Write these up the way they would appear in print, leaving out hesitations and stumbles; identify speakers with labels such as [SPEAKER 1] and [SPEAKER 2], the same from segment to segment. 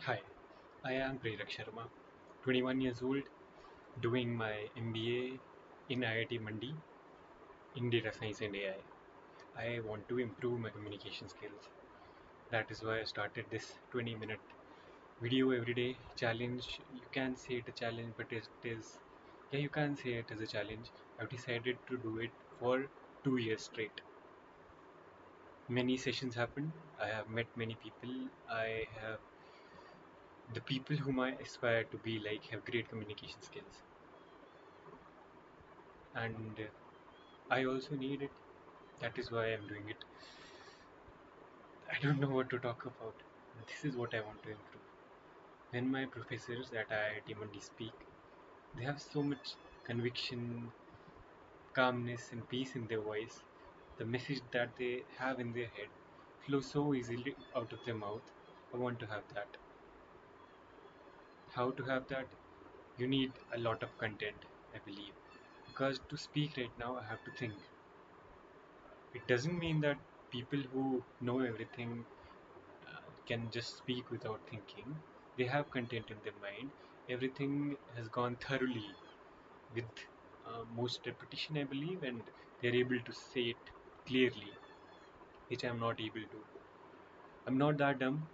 [SPEAKER 1] Hi, I am Prerak Sharma, 21 years old, doing my MBA in IIT Mandi in data science and AI. I want to improve my communication skills. That is why I started this 20-minute video every day challenge. You can say it a challenge, but yeah, you can say it as a challenge. I've decided to do it for 2 years straight. Many sessions happened. I have met many people. The people whom I aspire to be like have great communication skills, and I also need it. That is why I'm doing it. I don't know what to talk about. This is what I want to improve. When my professors at IIT Mandi speak, they have so much conviction, calmness, and peace in their voice. The message that they have in their head flows so easily out of their mouth. I want to have that. How to have that? You need a lot of content, I believe. Because to speak right now, I have to think. It doesn't mean that people who know everything can just speak without thinking. They have content in their mind. Everything has gone thoroughly with most repetition, I believe, and they're able to say it clearly, which I'm not able to. I'm not that dumb,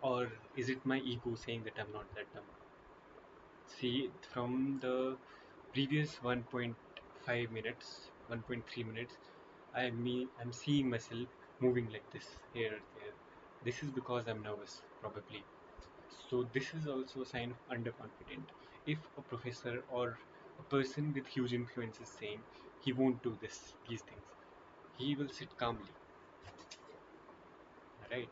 [SPEAKER 1] or is it my ego saying that I'm not that dumb? See, from the previous 1.5 minutes, 1.3 minutes, I'm seeing myself moving like this here and there. This is because I'm nervous, probably. So this is also a sign of underconfident. If a professor or a person with huge influence is saying he won't do these things, he will sit calmly, right?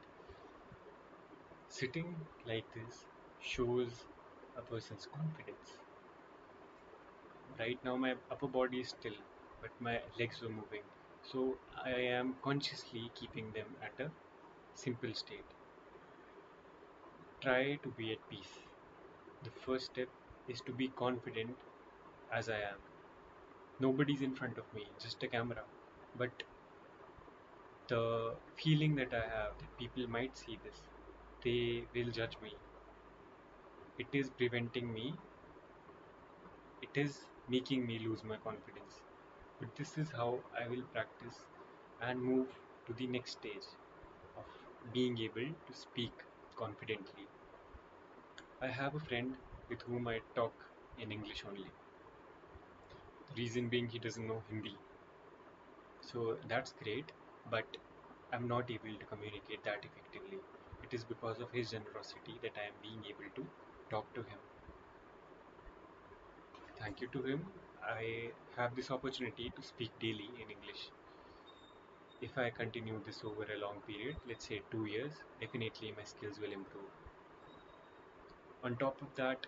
[SPEAKER 1] Sitting like this shows a person's confidence. Right now my upper body is still, but my legs are moving. So I am consciously keeping them at a simple state. Try to be at peace. The first step is to be confident as I am. Nobody's in front of me, just a camera. But the feeling that I have that people might see this, they will judge me. It is preventing me, it is making me lose my confidence. But this is how I will practice and move to the next stage of being able to speak confidently. I have a friend with whom I talk in English only. The reason being he doesn't know Hindi. So that's great, but I'm not able to communicate that effectively. It is because of his generosity that I am being able to talk to him. Thank you to him, I have this opportunity to speak daily in English. If I continue this over a long period, let's say 2 years, definitely my skills will improve. On top of that,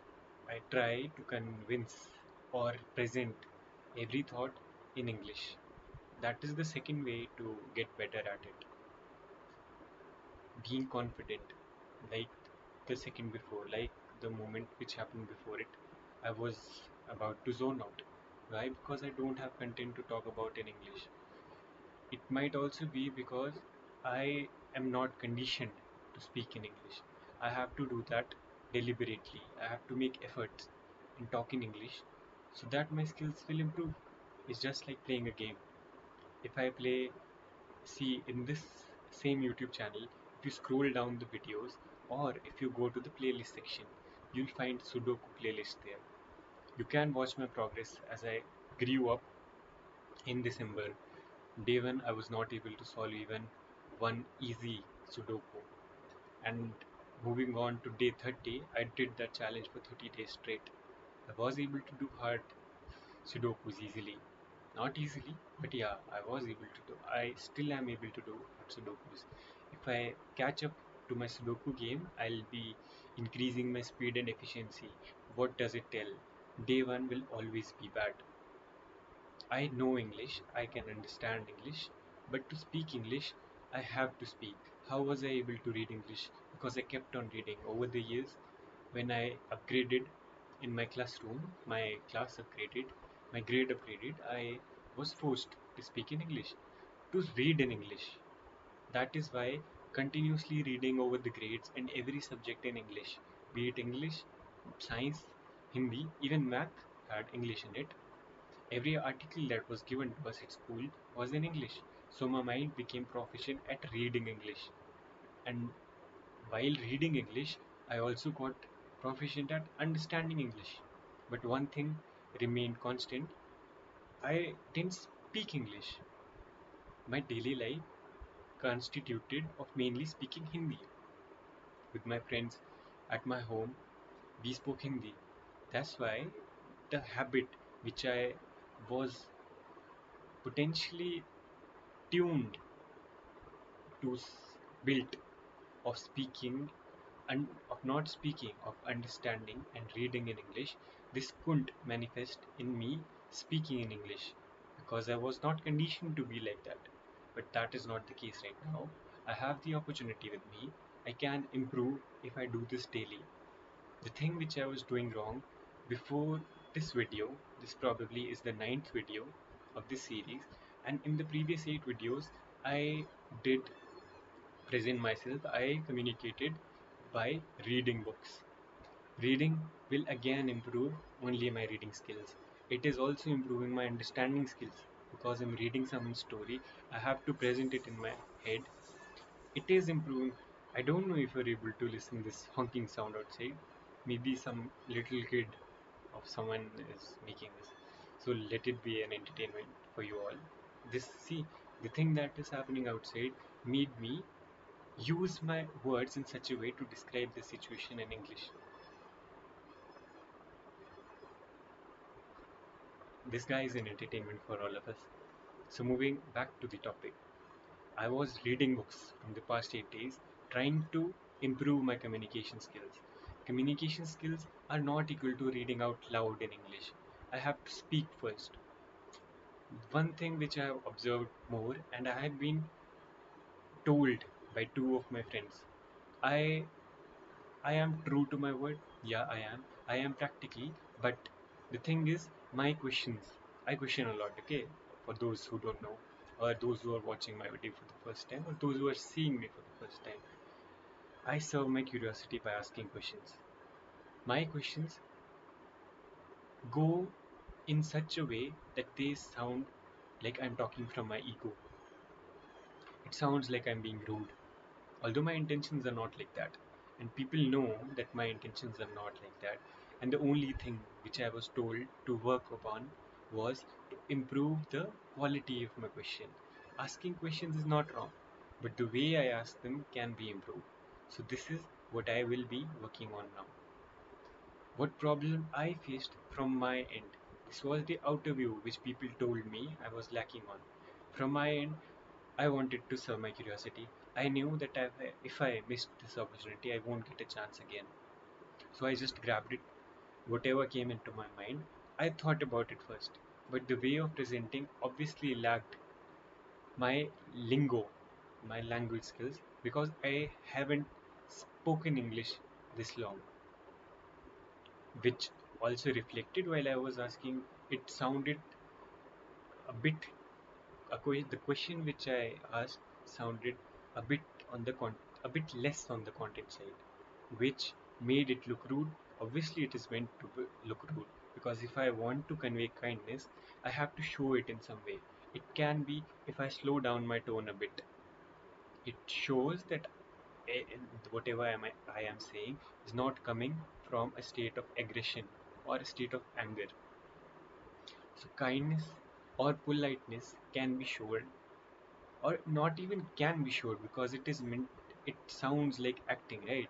[SPEAKER 1] I try to convince or present every thought in English. That is the second way to get better at it. Being confident, like the second before, like the moment which happened before it, I was about to zone out. Why? Because I don't have content to talk about in English. It might also be because I am not conditioned to speak in English. I have to do that deliberately. I have to make efforts in talking English so that my skills will improve. It's just like playing a game. If I play, see in this same YouTube channel, if you scroll down the videos or if you go to the playlist section, you'll find Sudoku playlist there. You can watch my progress as I grew up in December. Day 1, I was not able to solve even one easy Sudoku. And moving on to day 30, I did that challenge for 30 days straight. I was able to do hard Sudokus easily. Not easily, but yeah, I was able to do. I still am able to do Sudokus. If I catch up to my Sudoku game, I'll be increasing my speed and efficiency. What does it tell? Day 1 will always be bad. I know English, I can understand English, but to speak English, I have to speak. How was I able to read English? Because I kept on reading over the years. When I upgraded in my classroom, my class upgraded, my grade upgraded, I was forced to speak in English, to read in English. That is why continuously reading over the grades and every subject in English, be it English, science, Hindi, even math had English in it. Every article that was given to us at school was in English, so my mind became proficient at reading English. And while reading English, I also got proficient at understanding English. But one thing remained constant: I didn't speak English. My daily life constituted of mainly speaking Hindi. With my friends at my home, we spoke Hindi. That's why the habit which I was potentially tuned to build of speaking and of not speaking, of understanding and reading in English, this couldn't manifest in me speaking in English because I was not conditioned to be like that. But that is not the case right now. I have the opportunity with me. I can improve if I do this daily. The thing which I was doing wrong before this video, this probably is the ninth video of this series, and in the previous 8 videos, I did present myself, I communicated by reading books. Reading will again improve only my reading skills. It is also improving my understanding skills because I'm reading someone's story. I have to present it in my head. It is improving. I don't know if you're able to listen this honking sound outside. Maybe some little kid of someone is making this. So let it be an entertainment for you all. The thing that is happening outside made me use my words in such a way to describe the situation in English. This guy is an entertainment for all of us. So, moving back to the topic, I was reading books from the past 8 days trying to improve my communication skills. Communication skills are not equal to reading out loud in English. I have to speak first. One thing which I have observed more, and I have been told by two of my friends, I I am true to my word. Yeah, I am. I am practical. But the thing is, my questions, I question a lot, okay? For those who don't know, or those who are watching my video for the first time, or those who are seeing me for the first time, I serve my curiosity by asking questions. My questions go in such a way that they sound like I'm talking from my ego. It sounds like I'm being rude. Although my intentions are not like that, and people know that my intentions are not like that, and the only thing which I was told to work upon was to improve the quality of my question. Asking questions is not wrong, but the way I ask them can be improved. So this is what I will be working on now. What problem I faced from my end? This was the outer view which people told me I was lacking on. From my end, I wanted to serve my curiosity. I knew that if I missed this opportunity, I won't get a chance again. So I just grabbed it. Whatever came into my mind, I thought about it first. But the way of presenting obviously lacked my lingo, my language skills, because I haven't spoken English this long, which also reflected while I was asking. It sounded a bit the question which I asked sounded a bit a bit less on the content side, which made it look rude. Obviously, it is meant to look rude because if I want to convey kindness, I have to show it in some way. It can be if I slow down my tone a bit. It shows that whatever I am saying is not coming from a state of aggression or a state of anger. So kindness or politeness can be shown or not even can be sure because it is meant, it sounds like acting, right?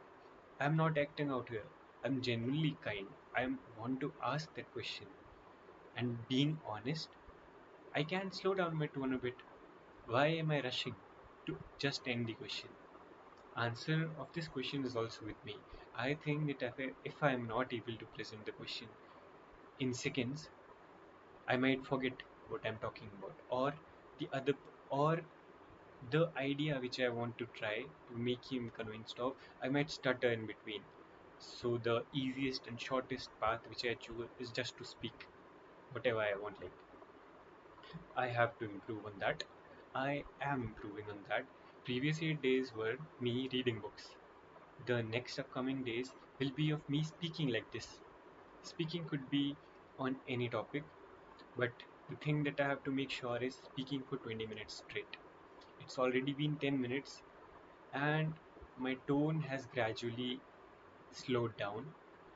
[SPEAKER 1] I'm not acting out here. I'm genuinely kind. I want to ask that question, and being honest, I can slow down my tone a bit. Why am I rushing to just end the question? Answer of this question is also with me. I think that if I am not able to present the question in seconds, I might forget what I'm talking about, or the other, or the idea which I want to try to make him convinced of, I might stutter in between. So the easiest and shortest path which I choose is just to speak whatever I want. Like I have to improve on that. I am improving on that. Previous 8 days were me reading books. The next upcoming days will be of me speaking like this. Speaking could be on any topic, but the thing that I have to make sure is speaking for 20 minutes straight. It's already been 10 minutes and my tone has gradually slowed down.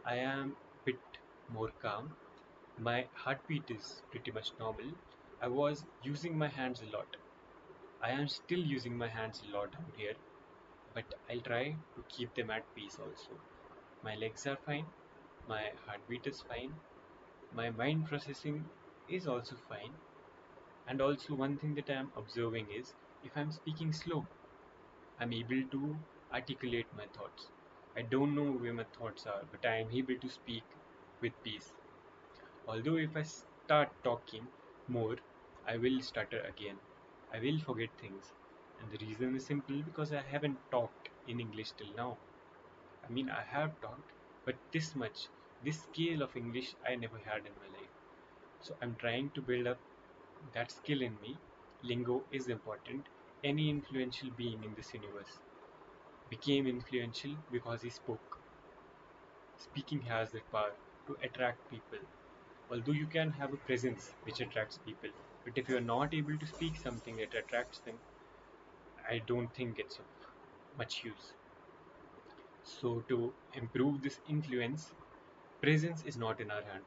[SPEAKER 1] I am a bit more calm. My heartbeat is pretty much normal. I was using my hands a lot. I am still using my hands a lot out here, but I'll try to keep them at peace also. My legs are fine, my heartbeat is fine, my mind processing is also fine. And also, one thing that I am observing is if I'm speaking slow, I'm able to articulate my thoughts. I don't know where my thoughts are, but I am able to speak with peace. Although, if I start talking more, I will stutter again. I will forget things. And the reason is simple because I haven't talked in English till now. I mean, I have talked, but this much, this scale of English, I never had in my life. So I'm trying to build up that skill in me. Lingo is important. Any influential being in this universe became influential because he spoke. Speaking has the power to attract people. Although you can have a presence which attracts people, but if you are not able to speak something that attracts them, I don't think it's of much use. So, to improve this influence, presence is not in our hand.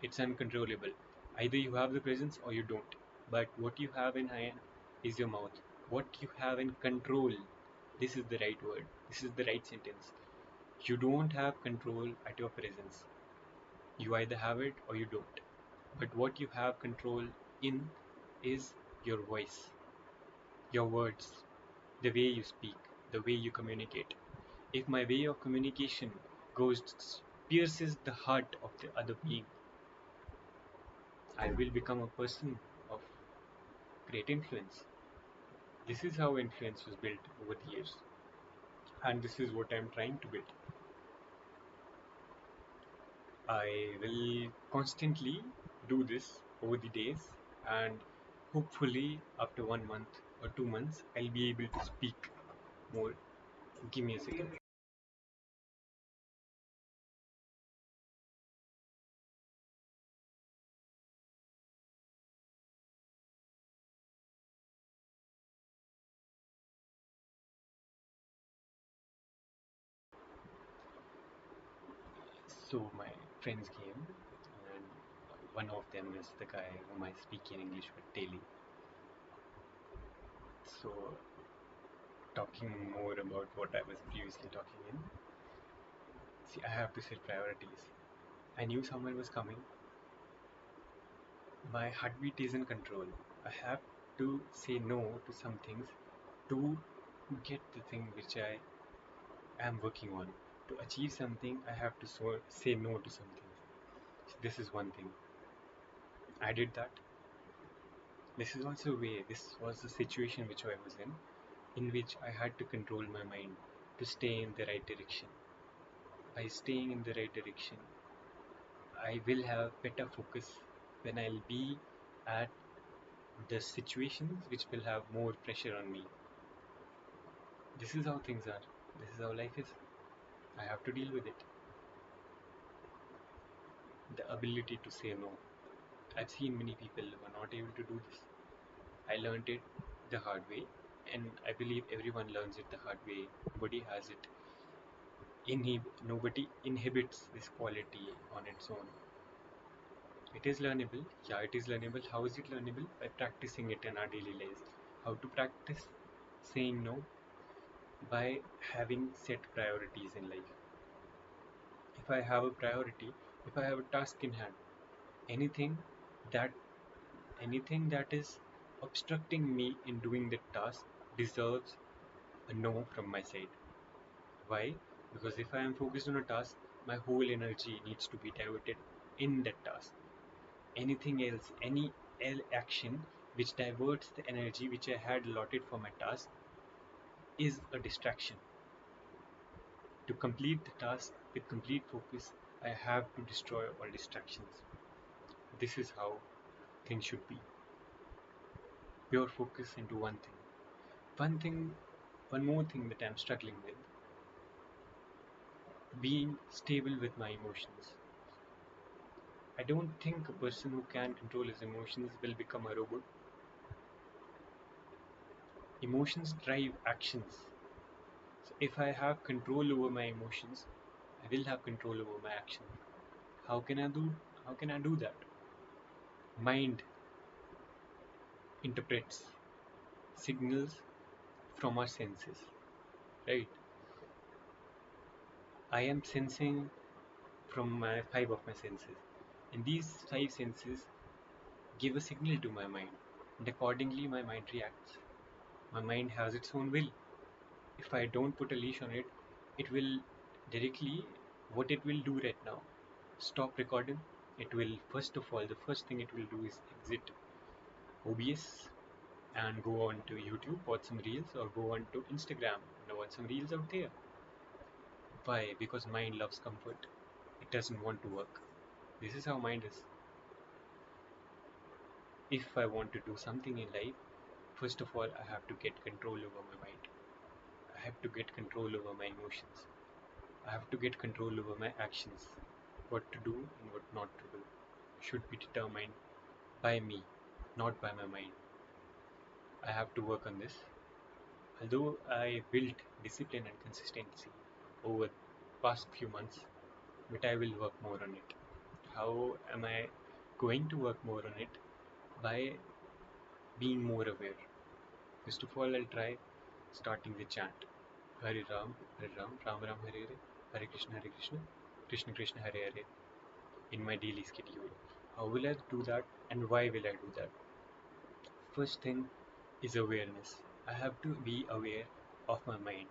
[SPEAKER 1] It's uncontrollable. Either you have the presence or you don't. But what you have in hand is your mouth. What you have in control, this is the right word. This is the right sentence. You don't have control at your presence. You either have it or you don't. But what you have control in is your voice, your words, the way you speak, the way you communicate. If my way of communication goes pierces the heart of the other being, I will become a person of great influence. This is how influence was built over the years, and this is what I'm trying to build. I will constantly do this over the days, and hopefully, after 1 month or 2 months, I'll be able to speak more. Give me a second. So, my friends came, and one of them is the guy whom I speak in English with daily. So, talking more about what I was previously talking in, see, I have to set priorities. I knew someone was coming. My heartbeat is in control. I have to say no to some things to get the thing which I am working on. To achieve something, I have to say no to something. So this is one thing. I did that. This is also a way, this was the situation which I was in which I had to control my mind to stay in the right direction. By staying in the right direction, I will have better focus when I'll be at the situations which will have more pressure on me. This is how things are. This is how life is. I have to deal with it. The ability to say no. I've seen many people who are not able to do this. I learned it the hard way, and I believe everyone learns it the hard way. Nobody has it. Nobody inhibits this quality on its own. It is learnable. Yeah, it is learnable. How is it learnable? By practicing it in our daily lives. How to practice saying no? By having set priorities in life. If I have a priority, if I have a task in hand, anything that anything that is obstructing me in doing that task deserves a no from my side. Why? Because if I am focused on a task, my whole energy needs to be diverted in that task. Anything else, any action which diverts the energy which I had allotted for my task is a distraction. To complete the task with complete focus, I have to destroy all distractions. This is how things should be. Pure focus into one thing. One more thing that I'm struggling with, being stable with my emotions. I don't think a person who can control his emotions will become a robot. Emotions drive actions. So if I have control over my emotions, I will have control over my action. How can I do how can I do that? Mind interprets signals from our senses, right? I am sensing from my five of my senses. And these five senses give a signal to my mind. And accordingly my mind reacts. My mind has its own will. If I don't put a leash on it, it will directly, what it will do right now, stop recording. It will, first of all, the first thing it will do is exit OBS and go on to YouTube, watch some reels, or go on to Instagram and watch some reels out there. Why? Because mind loves comfort. It doesn't want to work. This is how mind is. If I want to do something in life, first of all, I have to get control over my mind. I have to get control over my emotions. I have to get control over my actions. What to do and what not to do should be determined by me, not by my mind. I have to work on this. Although I built discipline and consistency over past few months, but I will work more on it. How am I going to work more on it? By being more aware. First of all, I'll try starting the chant. Hare Ram, Ram Ram, Hare Hare, Hare Krishna, Krishna Krishna, Hare Hare in my daily schedule. How will I do that and why will I do that? First thing is awareness. I have to be aware of my mind,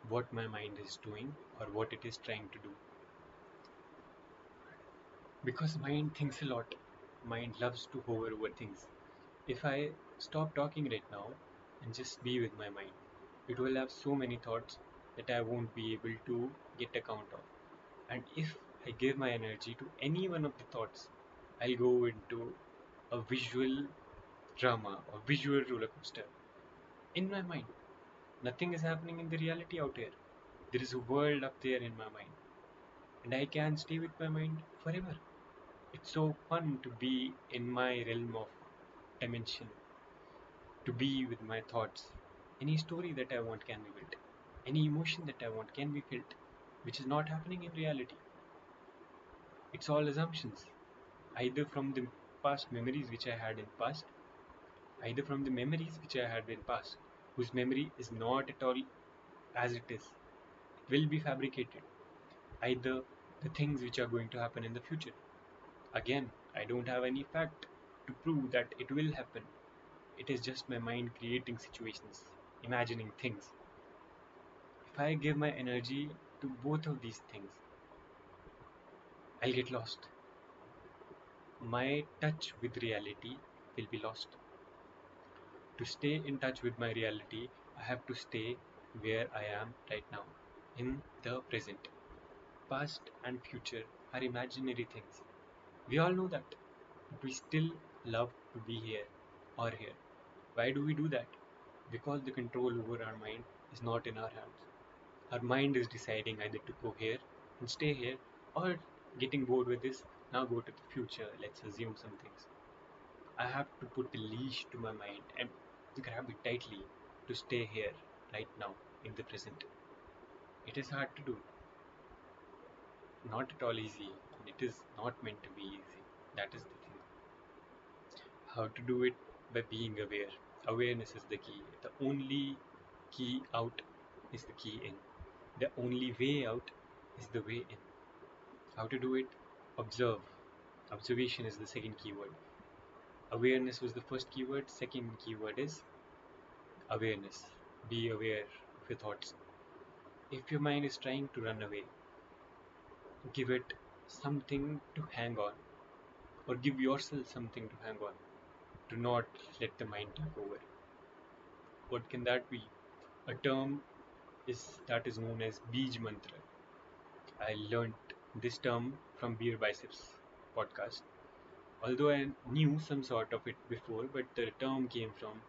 [SPEAKER 1] what my mind is doing or what it is trying to do. Because mind thinks a lot. Mind loves to hover over things. If I stop talking right now and just be with my mind, it will have so many thoughts that I won't be able to get account of. And if I give my energy to any one of the thoughts, I'll go into a visual drama or visual roller coaster in my mind. Nothing is happening in the reality out here. There is a world up there in my mind, and I can stay with my mind forever. It's so fun to be in my realm of dimension, to be with my thoughts. Any story that I want can be built, any emotion that I want can be felt, which is not happening in reality. It's all assumptions, either from the past memories which I had in past, either from the memories which I had in past, whose memory is not at all as it is. It will be fabricated. Either the things which are going to happen in the future. Again, I don't have any fact to prove that it will happen. It is just my mind creating situations, imagining things. If I give my energy to both of these things, I'll get lost. My touch with reality will be lost. To stay in touch with my reality, I have to stay where I am right now, in the present. Past and future are imaginary things. We all know that, but we still love to be here or here. Why do we do that? Because the control over our mind is not in our hands. Our mind is deciding either to go here and stay here or getting bored with this, now go to the future, let's assume some things. I have to put a leash to my mind and grab it tightly to stay here right now in the present. It is hard to do, not at all easy, and it is not meant to be easy. That is the thing. How to do it? By being aware. Awareness is the key. The only key out is the key in. The only way out is the way in. How to do it? Observe. Observation is the second keyword. Awareness was the first keyword. Second keyword is awareness. Be aware of your thoughts. If your mind is trying to run away, give it something to hang on, or give yourself something to hang on. Do not let the mind take over. What can that be? A term is that is known as Beej Mantra. I learned this term from Beer Biceps podcast. Although I knew some sort of it before, but the term came from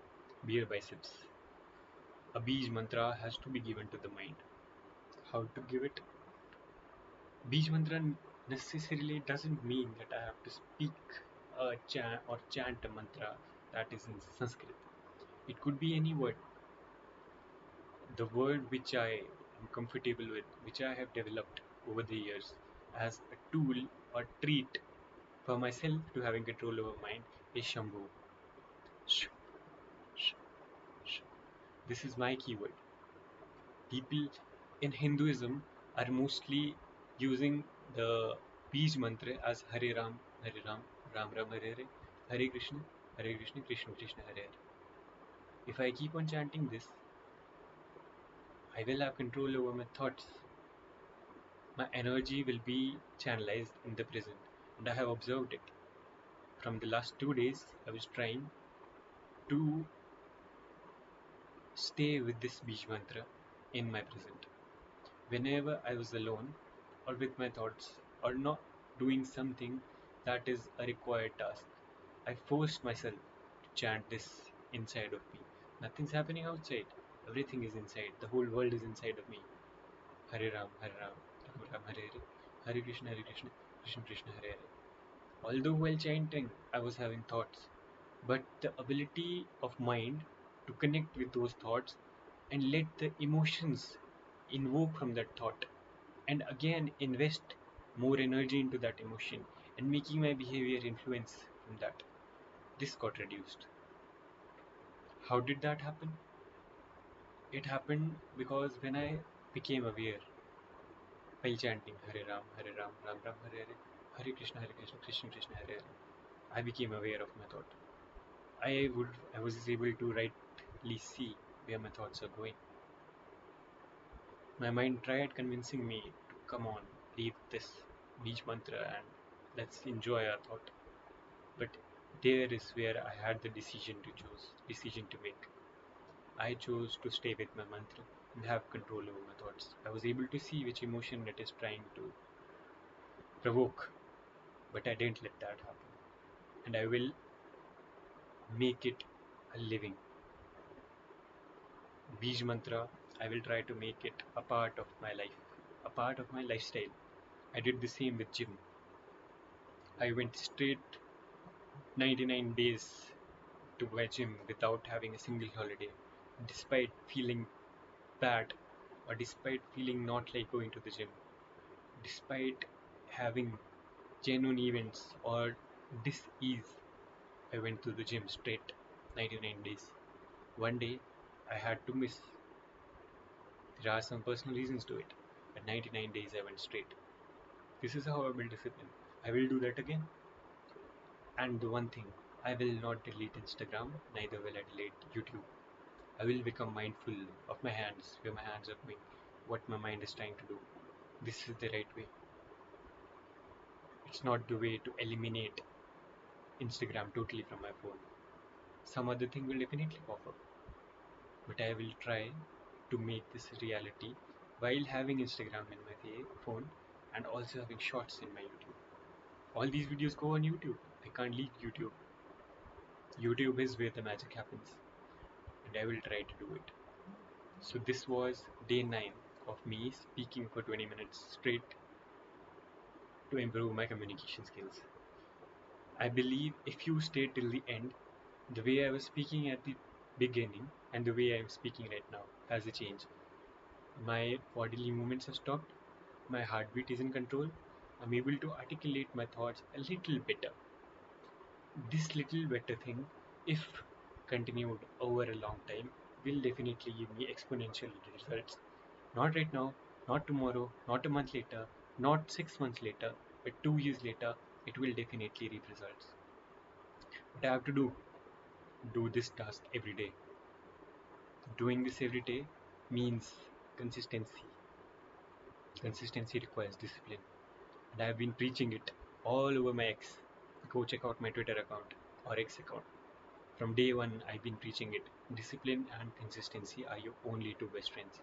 [SPEAKER 1] Beer Biceps. A Bij mantra has to be given to the mind. How to give it? Bij mantra necessarily doesn't mean that I have to speak a chant a mantra that is in Sanskrit. It could be any word. The word which I am comfortable with, which I have developed over the years as a tool or treat for myself to having control over mind is Shambhu. Sh, sh, sh. This is my keyword. People in Hinduism are mostly using the Bij mantra as Hare Ram, Ram Ram, Hare Hare, Hare Krishna, Krishna Krishna, Hare Hare. If I keep on chanting this, I will have control over my thoughts. My energy will be channelized in the present, and I have observed it. From the last 2 days, I was trying to stay with this Bij mantra in my present. Whenever I was alone or with my thoughts or not doing something that is a required task, I forced myself to chant this inside of me. Nothing's happening outside. Everything is inside. The whole world is inside of me. Hare Ram, Ram Ram, Hare Hare, Hare Krishna, Krishna Krishna, Hare Hare. Although while chanting, I was having thoughts, but the ability of mind to connect with those thoughts and let the emotions invoke from that thought and again invest more energy into that emotion and making my behavior influence from that. This got reduced. How did that happen? It happened because when I became aware while chanting Hare Ram, Ram Ram, Hare Hare, Hare Krishna, Krishna Krishna, Hare Hare, I became aware of my thought. I was able to rightly see where my thoughts are going. My mind tried convincing me to come on, leave this Bij mantra and let's enjoy our thought. But there is where I had the decision to make. I chose to stay with my mantra and have control over my thoughts. I was able to see which emotion it is trying to provoke, but I didn't let that happen. And I will make it a living. Bij mantra, I will try to make it a part of my life, a part of my lifestyle. I did the same with gym. I went straight 99 days to my gym without having a single holiday, despite feeling bad or despite feeling not like going to the gym, despite having genuine events or dis-ease. I went to the gym straight 99 days. One day I had to miss. There are some personal reasons to it. At 99 days I went straight. This is how I build discipline. I will do that again. And the one thing, I will not delete Instagram, neither will I delete YouTube. I will become mindful of my hands, where my hands are going, what my mind is trying to do. This is the right way. It's not the way to eliminate Instagram totally from my phone. Some other thing will definitely pop up. But I will try to make this a reality while having Instagram in my phone and also having shorts in my YouTube. All these videos go on YouTube. I can't leave YouTube. YouTube is where the magic happens, and I will try to do it. So this was day 9 of me speaking for 20 minutes straight to improve my communication skills. I believe if you stay till the end, the way I was speaking at the beginning and the way I am speaking right now has a change. My bodily movements have stopped, my heartbeat is in control, I'm able to articulate my thoughts a little better. This little better thing, if continued over a long time, will definitely give me exponential results. Not right now, not tomorrow, not a month later, not 6 months later, but 2 years later, it will definitely reap results. What I have to do this task every day. Doing this every day means consistency. Consistency requires discipline. And I have been preaching it all over my X. Go check out my Twitter account or X account. From day one, I've been preaching it. Discipline and consistency are your only two best friends.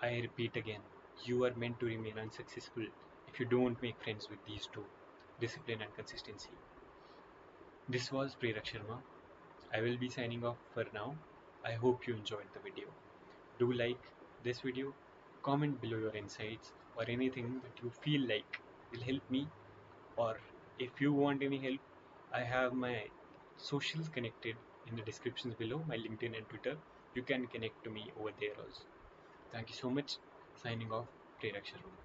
[SPEAKER 1] I repeat again, you are meant to remain unsuccessful if you don't make friends with these two, discipline and consistency. This was Prerak Sharma. I will be signing off for now. I hope you enjoyed the video. Do like this video, comment below your insights or anything that you feel like will help me, or if you want any help, I have my socials connected in the descriptions below, my LinkedIn and Twitter. You can connect to me over there also. Thank you so much. Signing off, Prerak Sharma.